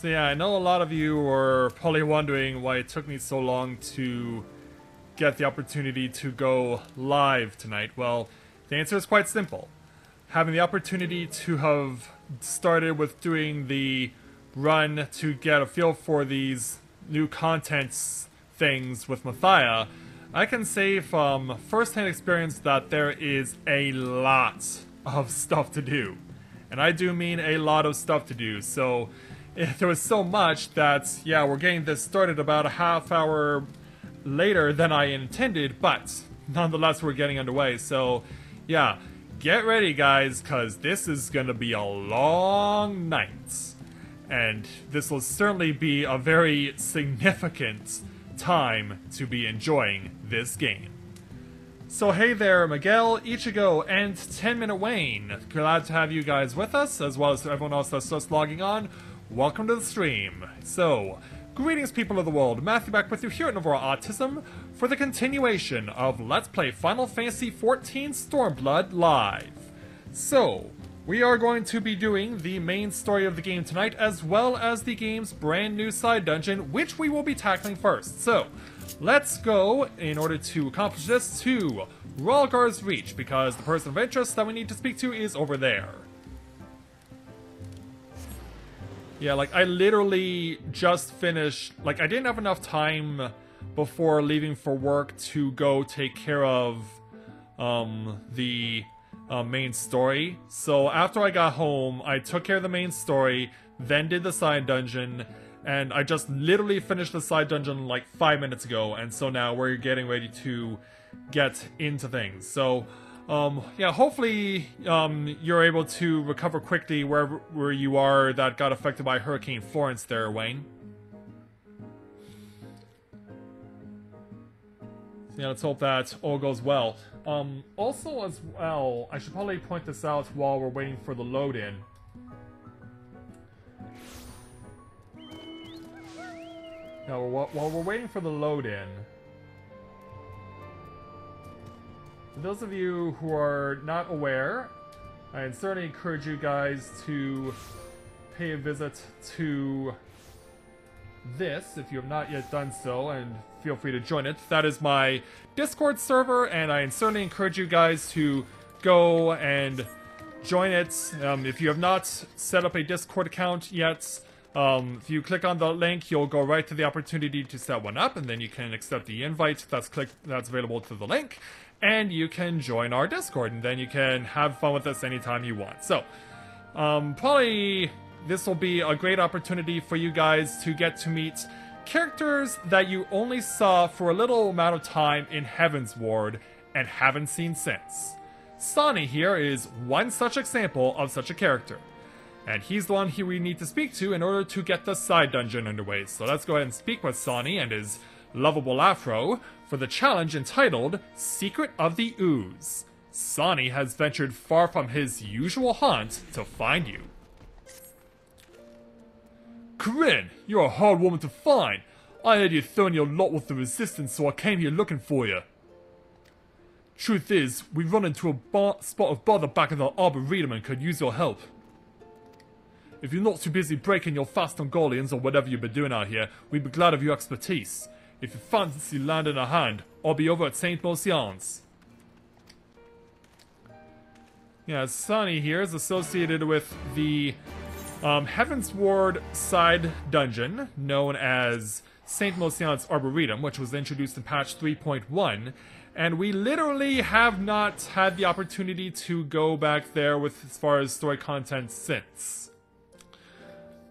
So yeah, I know a lot of you were probably wondering why it took me so long to get the opportunity to go live tonight. Well, the answer is quite simple. Having the opportunity to have started with doing the run to get a feel for these new contents things with Mathia, I can say from first-hand experience that there is a lot of stuff to do. And I do mean a lot of stuff to do, so there was so much that, yeah, we're getting this started about a half hour later than I intended, but nonetheless we're getting underway, so yeah, get ready guys, because this is gonna be a long night. And this will certainly be a very significant time to be enjoying this game. So hey there, Miguel, Ichigo, and 10-Minute Wayne. Glad to have you guys with us, as well as everyone else that's just logging on. Welcome to the stream. So, greetings people of the world, Matthew back with you here at Novora Autism for the continuation of Let's Play Final Fantasy XIV Stormblood Live. So, we are going to be doing the main story of the game tonight, as well as the game's brand new side dungeon, which we will be tackling first. So, let's go, in order to accomplish this, to Rhalgar's Reach, because the person of interest that we need to speak to is over there. Yeah, like, I literally just finished, like, I didn't have enough time before leaving for work to go take care of, the main story. So after I got home, I took care of the main story, then did the side dungeon, and I just literally finished the side dungeon like 5 minutes ago, and so now we're getting ready to get into things. So, yeah, hopefully you're able to recover quickly where you are that got affected by Hurricane Florence there, Wayne. So yeah, let's hope that all goes well. Also as well, I should probably point this out while we're waiting for the load-in. Now, while we're waiting for the load-in, for those of you who are not aware, I certainly encourage you guys to pay a visit to this, if you have not yet done so, and feel free to join it. That is my Discord server, and I certainly encourage you guys to go and join it. If you have not set up a Discord account yet, if you click on the link, you'll go right to the opportunity to set one up, and then you can accept the invite that's available to the link, and you can join our Discord, and then you can have fun with us anytime you want. So, probably this will be a great opportunity for you guys to get to meet characters that you only saw for a little amount of time in Heavensward and haven't seen since. Sonny here is one such example of such a character, and he's the one we need to speak to in order to get the side dungeon underway. So let's go ahead and speak with Sonny and his lovable afro for the challenge entitled Secret of the Ooze. Sonny has ventured far from his usual haunt to find you. Corinne, you're a hard woman to find. I heard you throwing your lot with the resistance, so I came here looking for you. Truth is, we run into a spot of bother back in the Arboretum and could use your help. If you're not too busy breaking your fast Ungolians or whatever you've been doing out here, we'd be glad of your expertise. If you fancy landing a hand, I'll be over at St. Mocianne's. Yeah, Sonny here is associated with the Heavensward side dungeon, known as St. Mocianne's Arboretum, which was introduced in patch 3.1, and we literally have not had the opportunity to go back there with as far as story content since.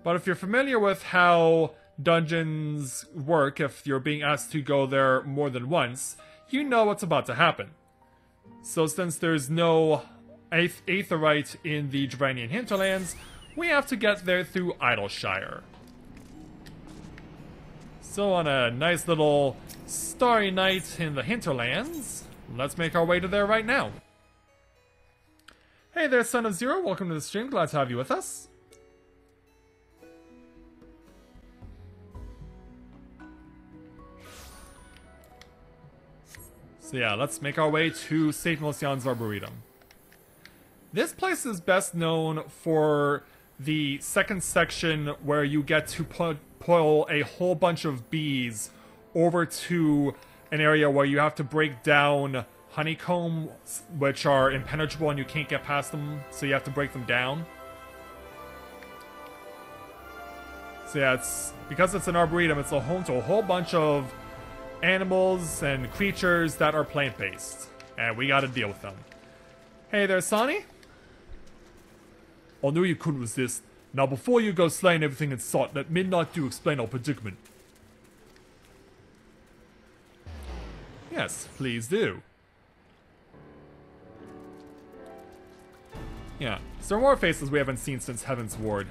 But if you're familiar with how dungeons work, if you're being asked to go there more than once, you know what's about to happen. So since there's no Aetheryte in the Dranian hinterlands, we have to get there through Idleshire. So on a nice little starry night in the hinterlands, let's make our way to there right now. Hey there, Son of Zero, welcome to the stream, glad to have you with us. So yeah, let's make our way to St. Mocianne's Arboretum. This place is best known for the second section where you get to pull a whole bunch of bees over to an area where you have to break down honeycombs, which are impenetrable and you can't get past them, so you have to break them down. So yeah, because it's an arboretum, it's a home to a whole bunch of animals and creatures that are plant-based, and we gotta deal with them. Hey there, Sonny. I knew you couldn't resist. Now before you go slaying everything in sight, let Midnight Dew explain our predicament. Yes, please do. Yeah, so there are more faces we haven't seen since Heaven's Ward.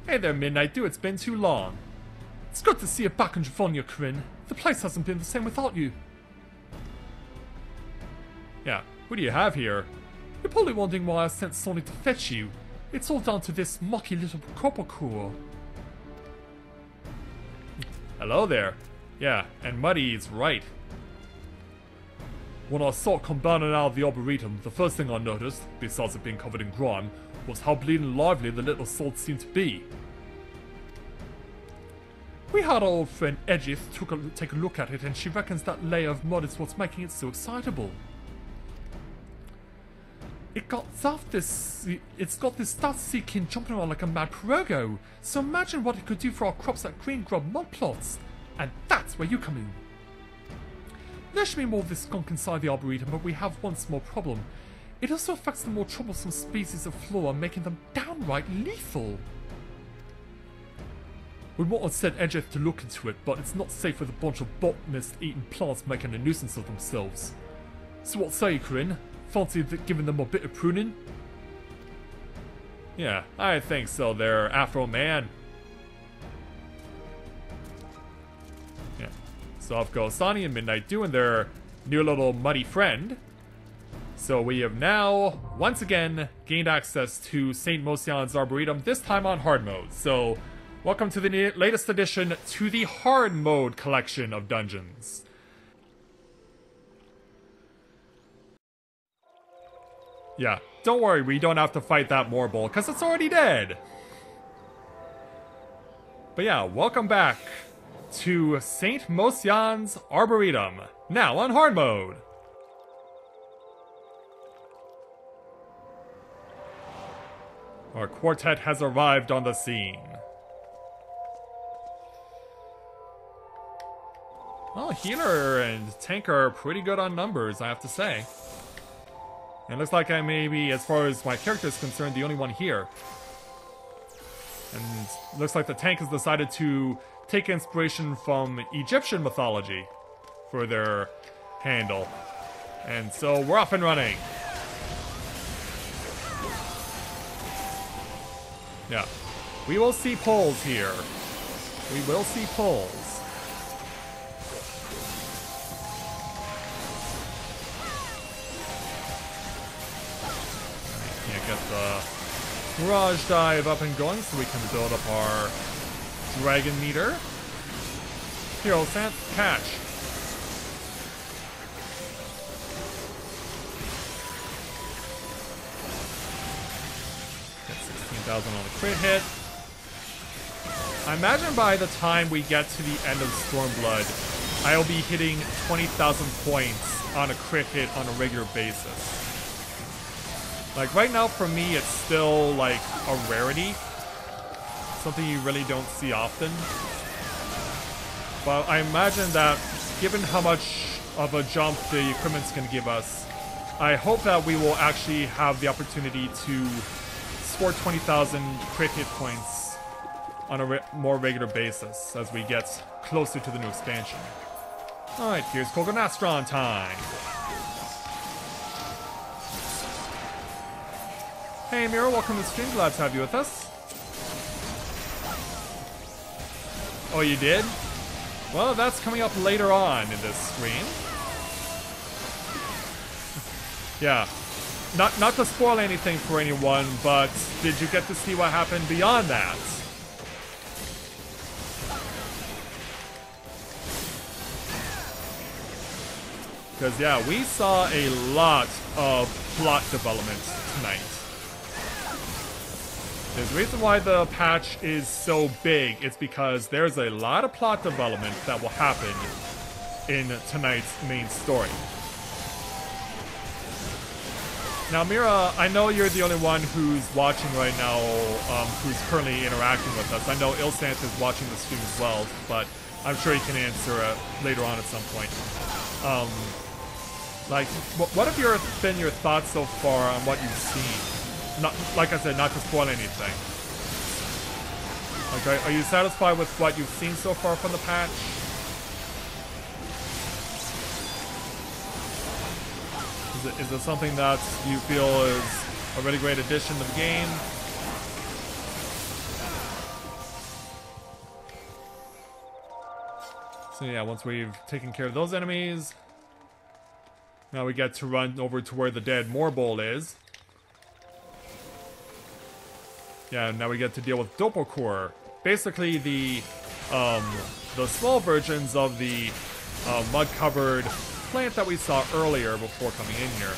Hey there, Midnight Dew, it's been too long. It's good to see you back in Dravonia, Corinne. The place hasn't been the same without you. Yeah, what do you have here? You're probably wondering why I sent Sonny to fetch you. It's all down to this mucky little coppercore. Hello there. Yeah, and Muddy is right. When I saw it come bounding out of the Arboretum, the first thing I noticed, besides it being covered in grime, was how bleeding lively the little soul seemed to be. We had our old friend Edith take a look at it, and she reckons that layer of mud is what's making it so excitable. It's got this dust-seeking jumping around like a mad pirogo, so imagine what it could do for our crops at green grub mud plots. And that's where you come in. There should be more of this skunk inside the Arboretum, but we have one small problem. It also affects the more troublesome species of flora, making them downright lethal. We might have sent Edith to look into it, but it's not safe with a bunch of botanists eating plants making a nuisance of themselves. So what say you, Corinne? Fancy giving them a bit of pruning? Yeah, I think so there, Afro Man. Yeah. So off go Sonny and Midnight Dew and their new little muddy friend. So we have now, once again, gained access to St. Mocianne's Arboretum, this time on hard mode. So, welcome to the latest addition to the hard mode collection of dungeons. Yeah, don't worry, we don't have to fight that Morble, because it's already dead! But yeah, welcome back to St. Mocianne's Arboretum, now on hard mode! Our quartet has arrived on the scene. Well, healer and tank are pretty good on numbers, I have to say. And it looks like I may be, as far as my character is concerned, the only one here. And it looks like the tank has decided to take inspiration from Egyptian mythology for their handle. And so we're off and running. Yeah. We will see pulls here. We will see pulls. Get the Mirage Dive up and going so we can build up our Dragon Meter. Hero Sand, catch. Get 16,000 on the crit hit. I imagine by the time we get to the end of Stormblood, I'll be hitting 20,000 points on a crit hit on a regular basis. Like, right now, for me, it's still, like, a rarity. Something you really don't see often. But I imagine that, given how much of a jump the equipment's gonna give us, I hope that we will actually have the opportunity to score 20,000 crit hit points on a more regular basis as we get closer to the new expansion. Alright, here's Kogonastron time! Hey Mira, welcome to the stream, glad to have you with us. Oh, you did? Well, that's coming up later on in this stream. Yeah, not to spoil anything for anyone, but did you get to see what happened beyond that? Because yeah, we saw a lot of plot development tonight. The reason why the patch is so big is because there's a lot of plot development that will happen in tonight's main story. Now, Mira, I know you're the only one who's watching right now, who's currently interacting with us. I know Ilsant is watching the stream as well, but I'm sure he can answer later on at some point. Like, what have been your thoughts so far on what you've seen? Not, like I said, not to spoil anything. Okay, are you satisfied with what you've seen so far from the patch? Is it something that you feel is a really great addition to the game? So yeah, once we've taken care of those enemies, now we get to run over to where the dead Morbowl is. Yeah, now we get to deal with Doppelcore. Basically the small versions of the mud-covered plant that we saw earlier before coming in here.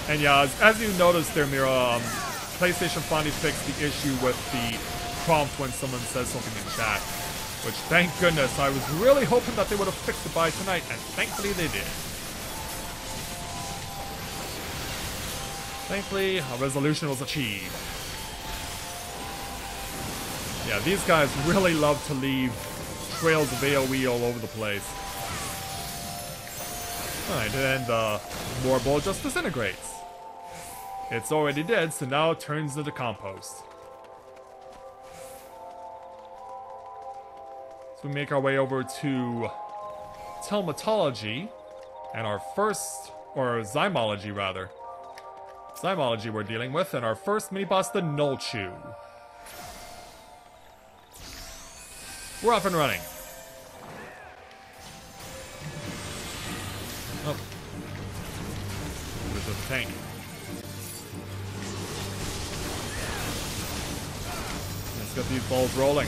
And yeah, as you noticed there, Mira, PlayStation finally fixed the issue with the prompt when someone says something in chat. Which, thank goodness, I was really hoping that they would have fixed it by tonight, and thankfully they did. Thankfully, a resolution was achieved. Yeah, these guys really love to leave trails of AoE all over the place. Alright, and the Morbowl just disintegrates. It's already dead, so now it turns into compost. So we make our way over to Telmatology, and our first, or Zymology rather. Zymology we're dealing with, and our first mini-boss, the Nolchu. We're off and running. Oh. There's a tank. Let's get these balls rolling.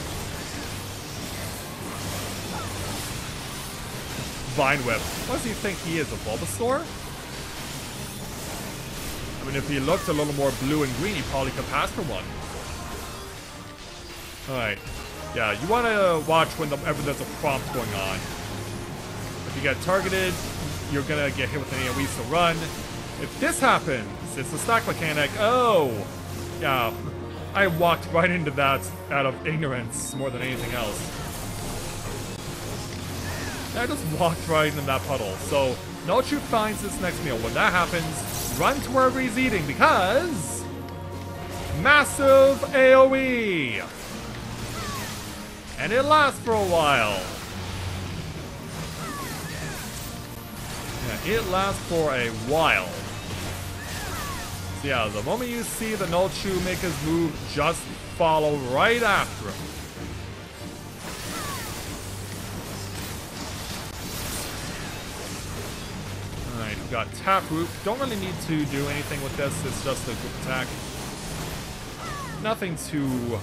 Vine Whip. What does he think he is, a Bulbasaur? I mean, if he looked a little more blue and green, he probably could pass for one. Alright. Yeah, you want to watch whenever there's a prompt going on. If you get targeted, you're going to get hit with an AoE, so run. If this happens, it's a stack mechanic. Oh! Yeah, I walked right into that out of ignorance more than anything else. I just walked right into that puddle. So, Nolchu finds this next meal. When that happens, run to wherever he's eating because... massive AoE! And it lasts for a while. Yeah, it lasts for a while. So yeah, the moment you see the Nolchu make his move, just follow right after him. Alright, we've got Taproot. Don't really need to do anything with this, it's just a group attack. Nothing too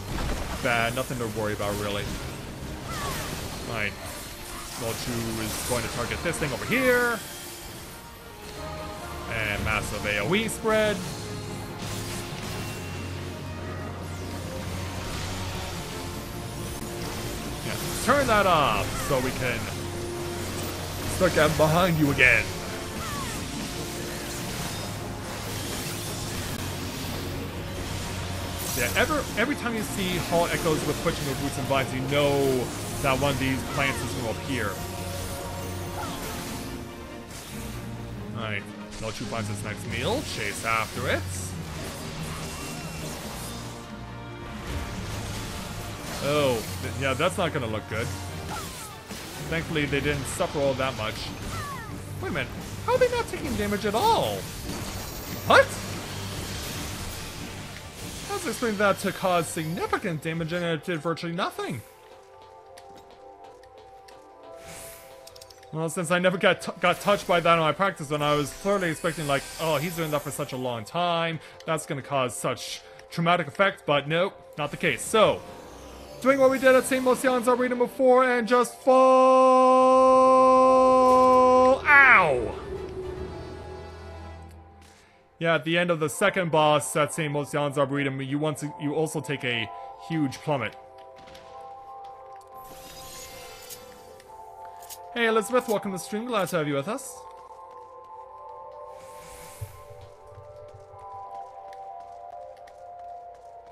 bad, nothing to worry about really. Alright, Nolchu is going to target this thing over here. And massive AoE spread. Yeah, turn that off so we can start getting behind you again. Yeah, every time you see Hall Echoes with pushing with roots and vines, you know that one of these plants is going to appear. Alright, Nolchu finds its next meal, chase after it. Oh, yeah, that's not going to look good. Thankfully, they didn't suffer all that much. Wait a minute, how are they not taking damage at all? What? I was expecting that to cause significant damage and it did virtually nothing. Well, since I never got touched by that on my practice run, I was clearly expecting like, oh, he's doing that for such a long time. That's going to cause such traumatic effect, but nope, not the case. So, doing what we did at St. Mocianne's Arboretum before and just fall... Ow! Yeah, at the end of the second boss at St. Mocianne's Arboretum, you also take a huge plummet. Hey Elizabeth, welcome to the stream. Glad to have you with us.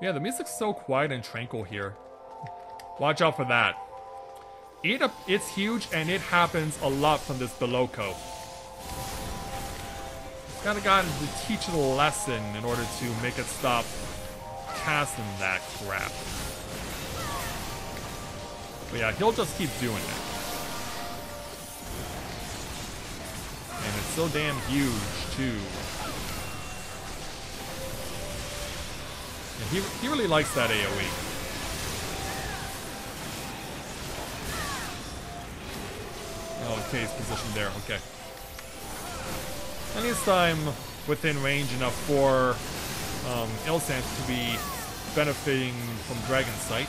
Yeah, the music's so quiet and tranquil here. Watch out for that. It's huge, and it happens a lot from this Beloco. Gotta teach it a lesson in order to make it stop casting that crap. But yeah, he'll just keep doing it. And it's so damn huge, too. Yeah, he really likes that AoE. Oh, okay, he's positioned there, okay. At least I'm within range enough for Ilsanth to be benefiting from Dragon Sight.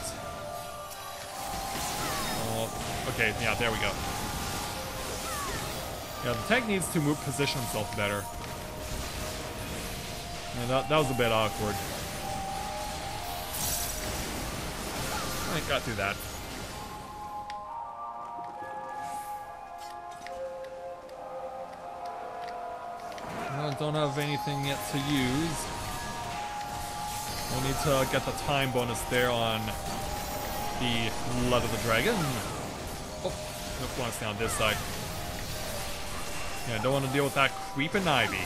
Oh, okay, yeah, there we go. Yeah, the tank needs to position himself better. Yeah, that was a bit awkward. I got through that. I don't have anything yet to use. We'll need to get the time bonus there on the Blood of the Dragon. Oh, nope, want to stay on this side. Yeah, I don't want to deal with that creeping ivy.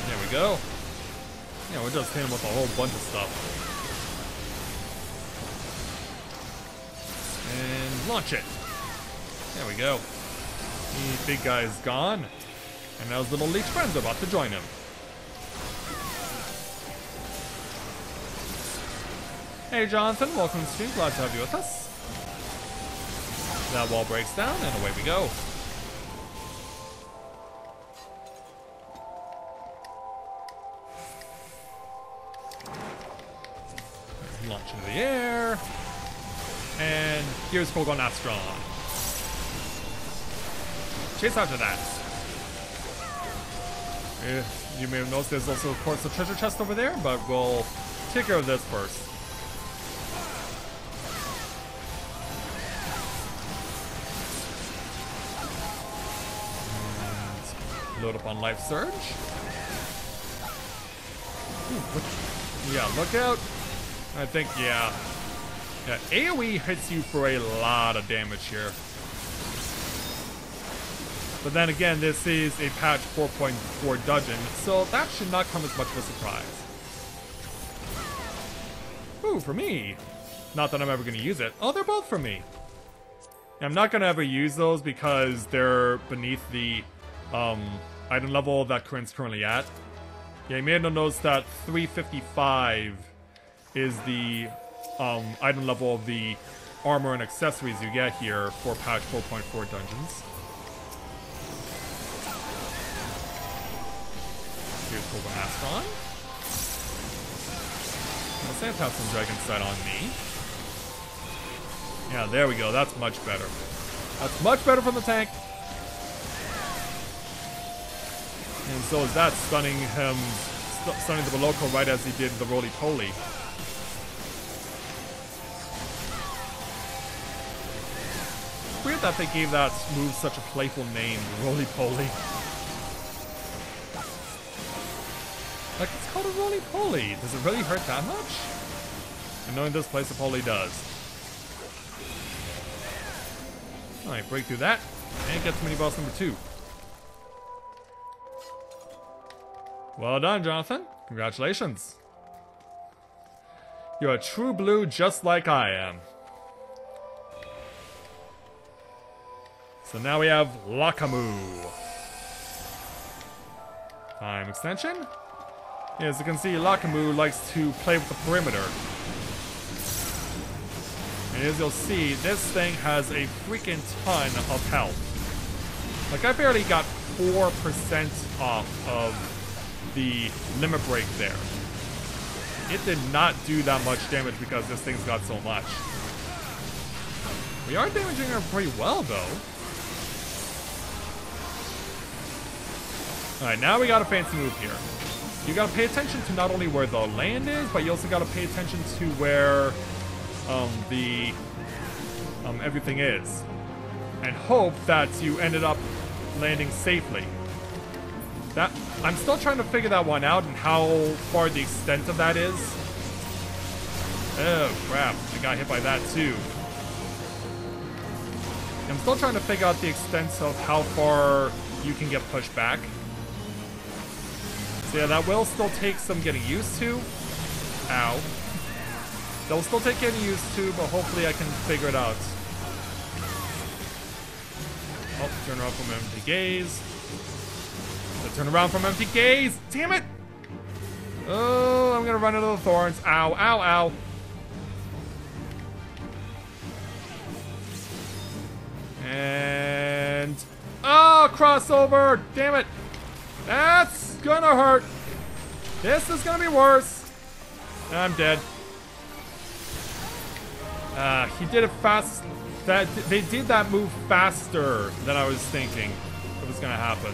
There we go. Yeah, we're just hitting with a whole bunch of stuff. And launch it. There we go. The big guy is gone. And now his little leech friends are about to join him. Hey Jonathan, welcome to the stream. Glad to have you with us. That wall breaks down and away we go. Launch into the air. And here's Kogon Astron. Chase after that. You may have noticed there's also, of course, a treasure chest over there, but we'll take care of this first. And load up on Life Surge. Ooh, yeah, look out. I think, yeah. Yeah, AoE hits you for a lot of damage here. But then again, this is a patch 4.4 dungeon, so that should not come as much of a surprise. Ooh, for me. Not that I'm ever going to use it. Oh, they're both for me. I'm not going to ever use those because they're beneath the item level that Corinne's currently at. Yeah, you may have noticed that 355 is the item level of the armor and accessories you get here for patch 4.4 dungeons. Here's Kogon Astron. I'll have some Dragon Sight on me. Yeah, there we go. That's much better. That's much better from the tank. And so is that stunning him, stunning the Beloco right as he did the roly-poly. Weird that they gave that move such a playful name, roly-poly. Like, it's called a roly-poly. Does it really hurt that much? And knowing this place, it probably does. Alright, break through that. And get to mini boss number 2. Well done, Jonathan. Congratulations. You're a true blue just like I am. So now we have Lakamu. Time extension. As you can see, Lakamu likes to play with the perimeter. And as you'll see, this thing has a freaking ton of health. Like, I barely got 4% off of the limit break there. It did not do that much damage because this thing's got so much. We are damaging her pretty well, though. Alright, now we got a fancy move here. You gotta pay attention to not only where the land is, but you also gotta pay attention to where everything is. And hope that you ended up landing safely. That I'm still trying to figure that one out and how far the extent of that is. Oh crap, I got hit by that too. I'm still trying to figure out the extent of how far you can get pushed back. So yeah, that will still take some getting used to. Ow. That will still take getting used to, but hopefully I can figure it out. Oh, turn around from empty gaze. Turn around from empty gaze! Damn it! Oh, I'm gonna run into the thorns. Ow, ow, ow. And... oh, crossover! Damn it! That's gonna hurt. This is gonna be worse. I'm dead. He did it fast. They did that move faster than I was thinking it was gonna happen.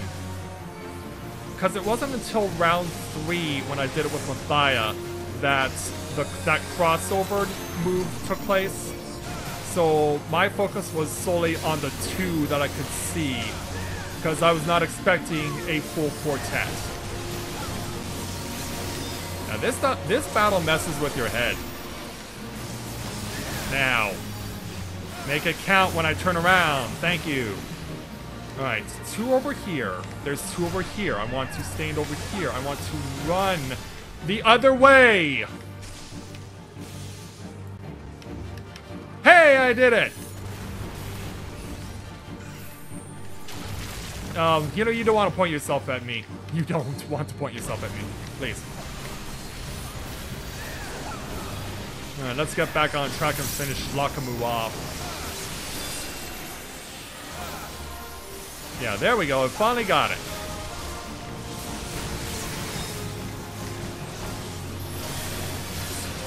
Because it wasn't until round 3 when I did it with Mathia that that crossover move took place. So my focus was solely on the 2 that I could see, because I was not expecting a full quartet. Now this battle messes with your head. Now, make it count when I turn around. Thank you. Alright, 2 over here. There's 2 over here. I want to stand over here. I want to run the other way. Hey, I did it! You know, you don't want to point yourself at me. You don't want to point yourself at me. Please. Alright, let's get back on track and finish Lakamu off. Yeah, there we go. I finally got it.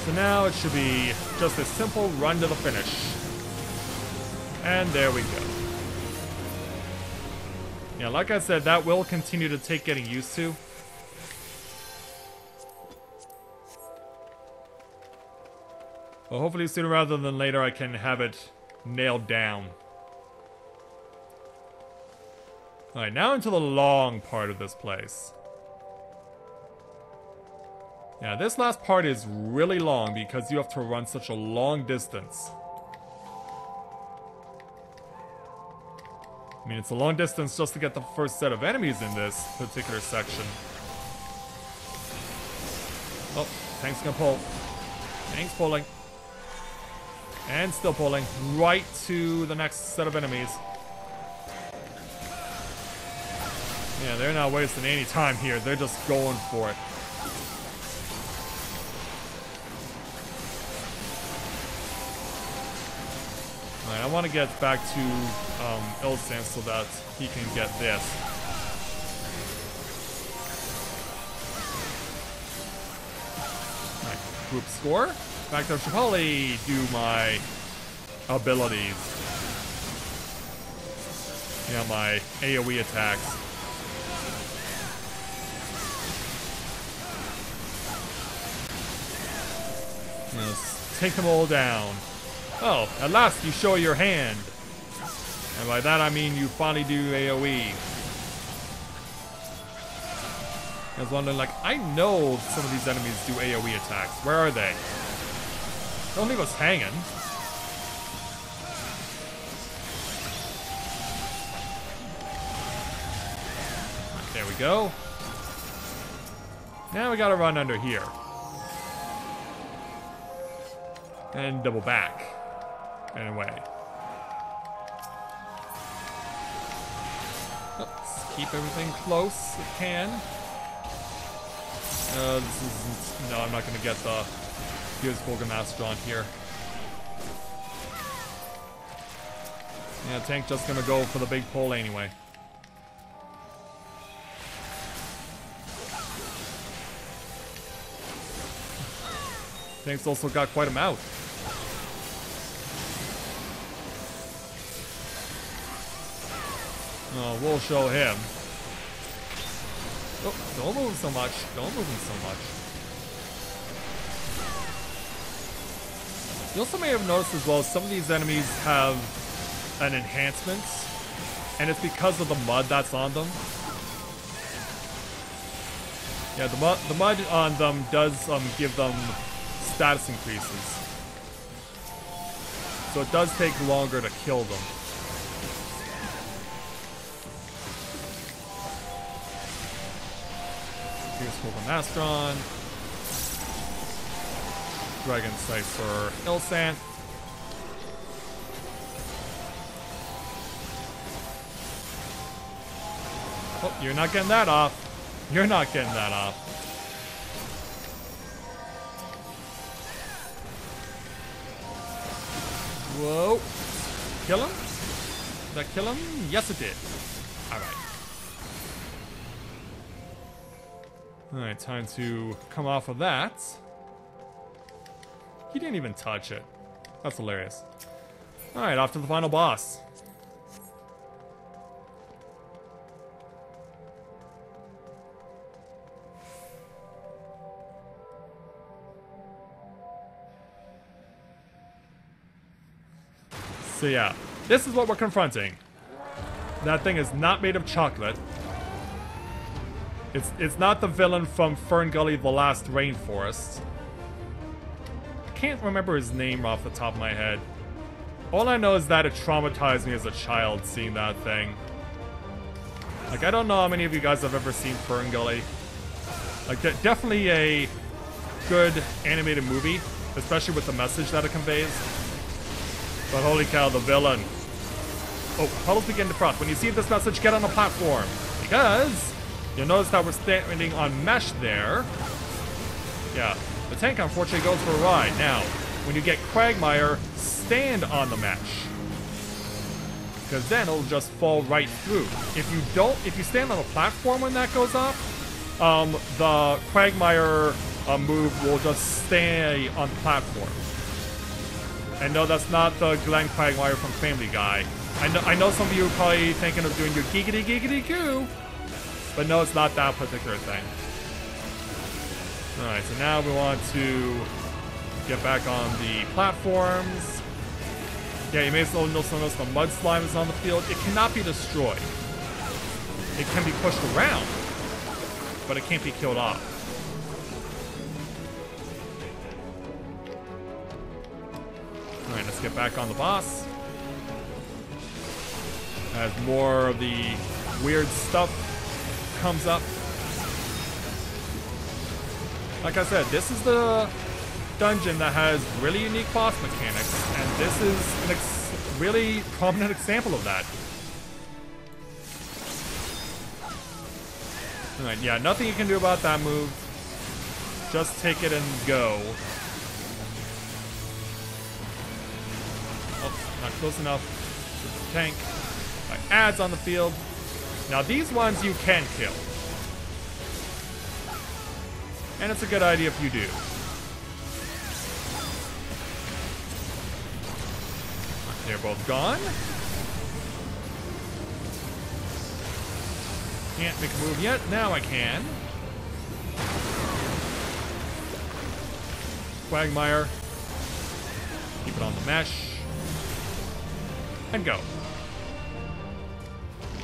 So now it should be just a simple run to the finish. And there we go. Yeah, like I said, that will continue to take getting used to. Well, hopefully sooner rather than later I can have it nailed down. Alright, now into the long part of this place. Yeah, this last part is really long because you have to run such a long distance. I mean, it's a long distance just to get the first set of enemies in this particular section. Oh, tank's gonna pull. Tank's pulling. And still pulling. Right to the next set of enemies. Yeah, they're not wasting any time here. They're just going for it. Alright, I want to get back to Ilsan so that he can get this. Alright, group score. In fact, I should probably do my abilities. Yeah, my AoE attacks. Let's take them all down. Oh, at last you show your hand. And by that I mean you finally do AoE. I was wondering, like, I know some of these enemies do AoE attacks. Where are they? Don't leave us hanging. There we go. Now we gotta run under here. And double back. And away. Let's keep everything close if we can. This isn't... no, I'm not gonna get the Gears Burgomaster on here. Yeah, tank just gonna go for the big pull anyway. Tank's also got quite a mouth. Oh, we'll show him. Oh, don't move so much. Don't move him so much. You also may have noticed as well, some of these enemies have an enhancement, and it's because of the mud that's on them. Yeah, the mud on them does give them status increases. So it does take longer to kill them. Here's for the Mastron. Dragon Sight for Ilsan. Oh, you're not getting that off. You're not getting that off. Whoa. Kill him? Did that kill him? Yes, it did. Alright. Alright, time to come off of that. He didn't even touch it. That's hilarious. Alright, off to the final boss. So yeah, this is what we're confronting. That thing is not made of chocolate. It's not the villain from Fern Gully, The Last Rainforest. I can't remember his name off the top of my head. All I know is that it traumatized me as a child seeing that thing. Like, I don't know how many of you guys have ever seen Fern Gully. Like, definitely a good animated movie, especially with the message that it conveys. But holy cow, the villain. Oh, puddles begin to frost. When you see this message, get on the platform. Because you'll notice that we're standing on mesh there. Yeah, the tank unfortunately goes for a ride. Now, when you get Quagmire, stand on the mesh. Because then it'll just fall right through. If you stand on a platform when that goes up, the Quagmire move will just stay on the platform. And no, that's not the Glenn Quagmire from Family Guy. I know some of you are probably thinking of doing your giggity giggity goo, but no, it's not that particular thing. Alright, so now we want to get back on the platforms. Yeah, you may as well notice the mud slime is on the field. It cannot be destroyed. It can be pushed around, but it can't be killed off. Alright, let's get back on the boss. As more of the weird stuff comes up. Like I said, this is the dungeon that has really unique boss mechanics, and this is a really prominent example of that. Alright, yeah, nothing you can do about that move. Just take it and go. Not close enough to the tank. Like ads on the field. Now these ones you can kill. And it's a good idea if you do. They're both gone. Can't make a move yet. Now I can. Quagmire. Keep it on the mesh. And go.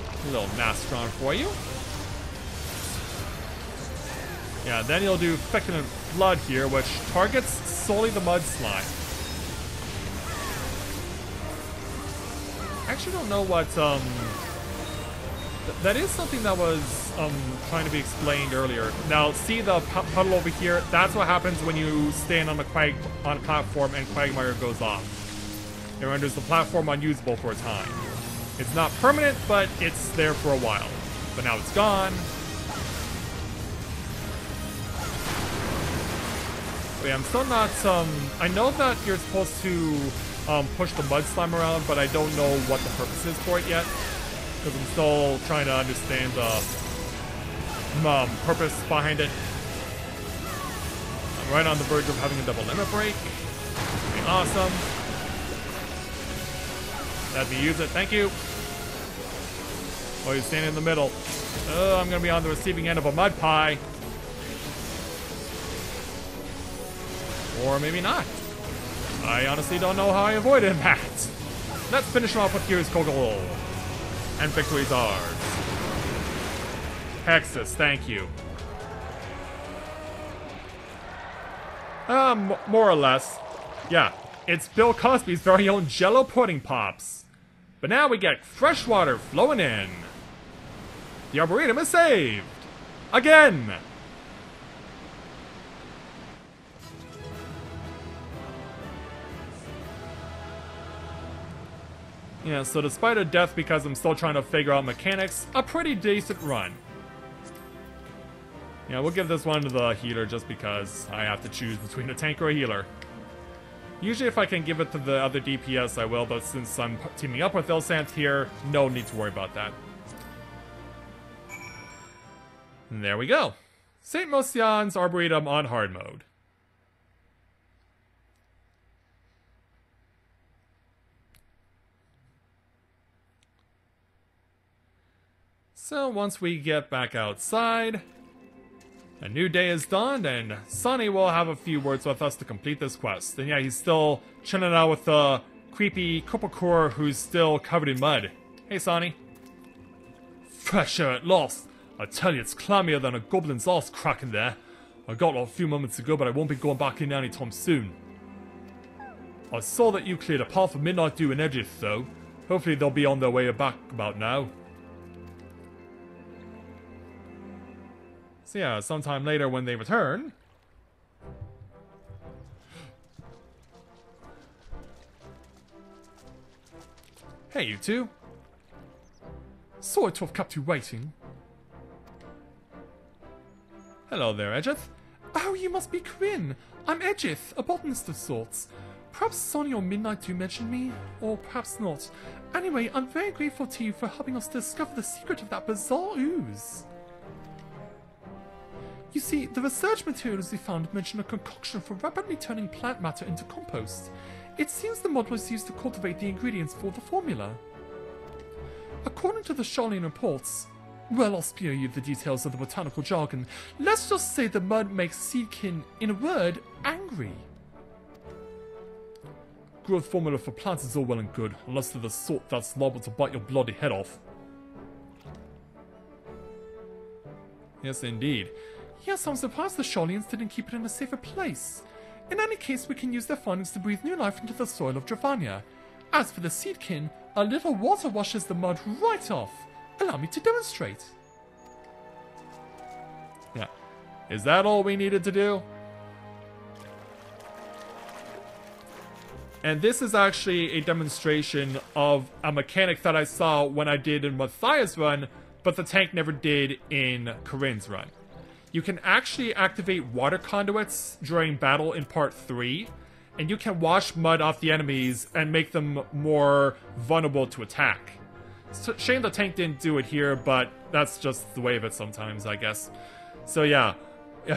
A little Mastron for you. Yeah, then you'll do Feculent Flood here, which targets solely the mud slime. I actually don't know what, that is something that was, trying to be explained earlier. Now, see the puddle over here? That's what happens when you stand on a platform and Quagmire goes off. It renders the platform unusable for a time. It's not permanent, but it's there for a while. But now it's gone. But yeah, I'm still not, I know that you're supposed to push the mud slime around, but I don't know what the purpose is for it yet. Because I'm still trying to understand the purpose behind it. I'm right on the verge of having a double limit break. Okay, awesome. Let me use it, thank you. Oh, he's standing in the middle. Oh, I'm gonna be on the receiving end of a mud pie. Or maybe not. I honestly don't know how I avoided that. Let's finish him off with Gears Kogel. And victory's ours. Hexus, thank you. More or less. Yeah, it's Bill Cosby's very own Jello pudding pops. But now we get fresh water flowing in. The Arboretum is saved! Again! Yeah, so despite a death because I'm still trying to figure out mechanics, a pretty decent run. Yeah, we'll give this one to the healer just because I have to choose between a tank or a healer. Usually if I can give it to the other DPS I will, but since I'm teaming up with Ilsanth here, no need to worry about that. And there we go. St. Mocianne's Arboretum on hard mode. So once we get back outside, a new day is dawned, and Sonny will have a few words with us to complete this quest. And yeah, he's still chilling out with the creepy Kupakor who's still covered in mud. Hey, Sonny. Fresh air at last. I tell you, it's clammier than a goblin's ass crack in there. I got off a few moments ago, but I won't be going back in anytime soon. I saw that you cleared a path for Midnight Dew and Edith, though. Hopefully they'll be on their way back about now. So yeah, sometime later when they return... Hey, you two. Sorry to have kept you waiting. Hello there, Edith. Oh, you must be Corinne. I'm Edith, a botanist of sorts. Perhaps Sonny or Midnight Dew mentioned me, or perhaps not. Anyway, I'm very grateful to you for helping us discover the secret of that bizarre ooze. You see, the research materials we found mention a concoction for rapidly turning plant matter into compost. It seems the mud was used to cultivate the ingredients for the formula. According to the Charlene reports, well, I'll spare you the details of the botanical jargon. Let's just say the mud makes seedkin, in a word, angry. Growth formula for plants is all well and good, unless they're the sort that's liable to bite your bloody head off. Yes, indeed. Yes, I'm surprised the Charlians didn't keep it in a safer place. In any case, we can use their findings to breathe new life into the soil of Dravania. As for the seedkin, a little water washes the mud right off. Allow me to demonstrate. Yeah. Is that all we needed to do? And this is actually a demonstration of a mechanic that I saw when I did in Matthias' run, but the tank never did in Corinne's run. You can actually activate water conduits during battle in part 3, and you can wash mud off the enemies and make them more vulnerable to attack. So, shame the tank didn't do it here, but that's just the way of it sometimes, I guess. So yeah,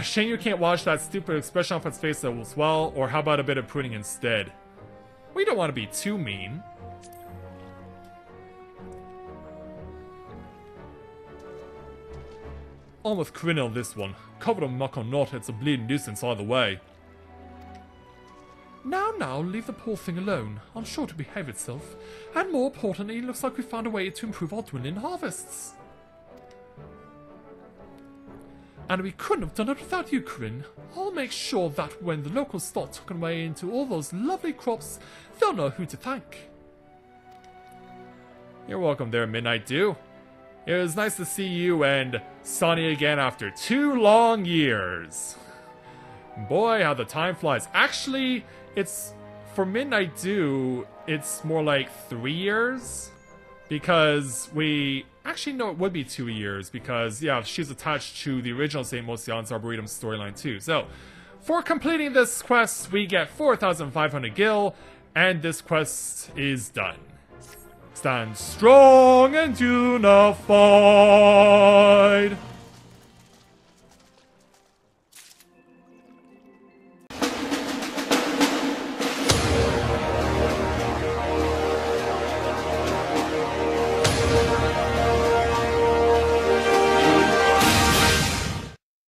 shame you can't wash that stupid expression off its face as well, or how about a bit of pruning instead? We don't want to be too mean. On with Corinne on this one. Covered in muck or not, it's a bleeding nuisance either way. Now, leave the poor thing alone. I'm sure to behave itself. And more importantly, it looks like we found a way to improve our dwindling harvests. And we couldn't have done it without you, Corinne. I'll make sure that when the locals start tucking away into all those lovely crops, they'll know who to thank. You're welcome there, Midnight Dew. It was nice to see you and Sonny again after 2 long years. Boy, how the time flies. Actually, it's... for Midnight Dew, it's more like 3 years. Because we... actually, no, it would be 2 years. Because, yeah, she's attached to the original St. Mocianne's Arboretum storyline too. So, for completing this quest, we get 4,500 gil. And this quest is done. Stand strong and do not fight.